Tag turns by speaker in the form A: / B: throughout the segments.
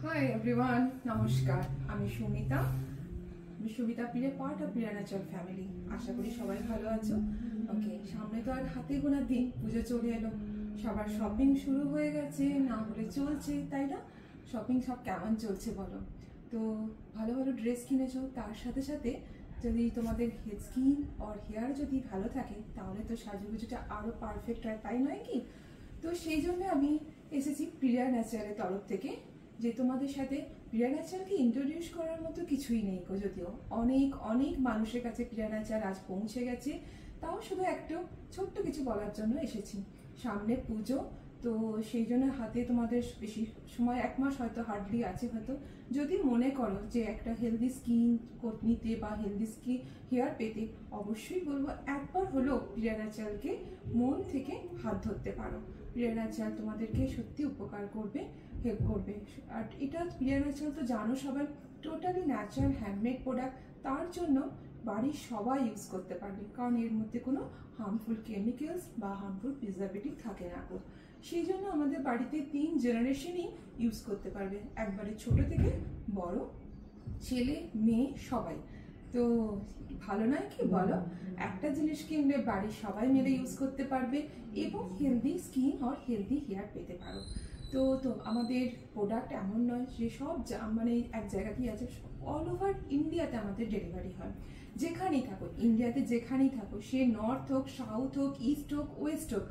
A: High everyone, নমস্কার। আমি Sumita, Sumita Pire part of Priya natural family. আশা করি সবাই ভালো আছো। ওকে, সামনে তো আর হাতে গোনা দিন, পুজো চলে এলো, সবার শপিং শুরু হয়ে গেছে, না হলে চলছে, তাই না? শপিং সব কেমন চলছে বলো? তো ভালো ভালো ড্রেস কিনেছো, তার সাথে সাথে যদি তোমাদের স্কিন আর হেয়ার যদি ভালো থাকে তাহলে তো সাজুগুজুটা আরও পারফেক্ট হয়, তাই নয় কি? তো সেই জন্য আমি এসেছি প্রিয়া ন্যাচারালের তরফ থেকে, যে তোমাদের সাথে প্রিয়া ন্যাচারালকে ইন্ট্রোডিউস করার মতো কিছুই নেই গো, যদিও অনেক অনেক মানুষের কাছে প্রিয়া ন্যাচারাল আজ পৌঁছে গেছে। তাও শুধু একটু ছোট্ট কিছু বলার জন্য এসেছি। সামনে পুজো, তো সেই জন্য হাতে তোমাদের বেশি সময়, 1 মাস হয়তো হার্ডলি আছে। হয়তো যদি মনে করো যে একটা হেলদি স্কিন নিতে বা হেলদি স্কিন হেয়ার পেতে, অবশ্যই বলবো একবার হলেও প্রিয়া ন্যাচারালকে মন থেকে হাত ধরতে পারো। প্রিয়া ন্যাচারাল তোমাদেরকে সত্যি উপকার করবে, হেল্প করবে। আর এটা প্রিয়া ন্যাচারাল তো জানো সবাই, টোটালি ন্যাচারাল হ্যান্ডমেড প্রোডাক্ট। তার জন্য বাড়ির সবাই ইউজ করতে পারবে, কারণ এর মধ্যে কোনো হার্মফুল কেমিক্যালস বা হার্মফুল প্রিজারভেটিভ থাকে না। সেই জন্য আমাদের বাড়িতে 3 জেনারেশনই ইউজ করতে পারবে, একবারে ছোট থেকে বড়, ছেলে মেয়ে সবাই। তো ভালো নয় কি বলো? একটা জিনিস কিনলে বাড়ির সবাই মিলে ইউজ করতে পারবে এবং হেলদি স্কিন আর হেলদি হেয়ার পেতে পারো। তো আমাদের প্রোডাক্ট এমন নয় যে সব মানে এক জায়গাতেই আছে, অল ওভার ইন্ডিয়াতে আমাদের ডেলিভারি হয়। যেখানেই থাকো ইন্ডিয়াতে, যেখানেই থাকো, সে নর্থ হোক, সাউথ হোক, ইস্ট হোক, ওয়েস্ট হোক,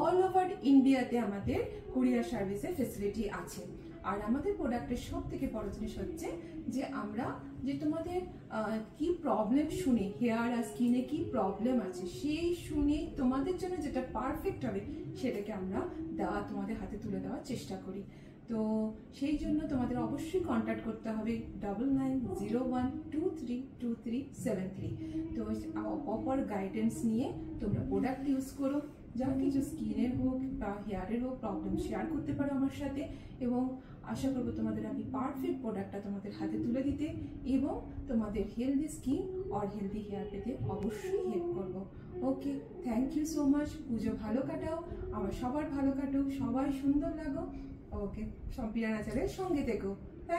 A: অল ওভার ইন্ডিয়াতে আমাদের কুরিয়ার সার্ভিসের ফেসিলিটি আছে। আর আমাদের প্রোডাক্টের সব থেকে বড় জিনিস হচ্ছে যে আমরা যে তোমাদের কি প্রবলেম শুনে, হেয়ার আর স্কিনে কি প্রবলেম আছে সেই শুনে তোমাদের জন্য যেটা পারফেক্ট হবে সেটাকে আমরা তোমাদের হাতে তুলে দেওয়ার চেষ্টা করি। তো সেই জন্য তোমাদের অবশ্যই কন্ট্যাক্ট করতে হবে 9901232373। তো প্রপার গাইডেন্স নিয়ে তোমরা প্রোডাক্ট ইউজ করো। যা কিছু স্কিনের হোক বা হেয়ারের হোক প্রবলেম শেয়ার করতে পারো আমার সাথে, এবং আশা করবো তোমাদের আমি পারফেক্ট প্রোডাক্টটা তোমাদের হাতে তুলে দিতে এবং তোমাদের হেলদি স্কিন আর হেলদি হেয়ার পেতে অবশ্যই হেল্প করবো। ওকে, থ্যাংক ইউ সো মাচ। পুজো ভালো কাটাও, আমার সবার ভালো কাটুক, সবাই সুন্দর লাগো। ওকে, সব প্রিয়া ন্যাচারালের সঙ্গে থেকো।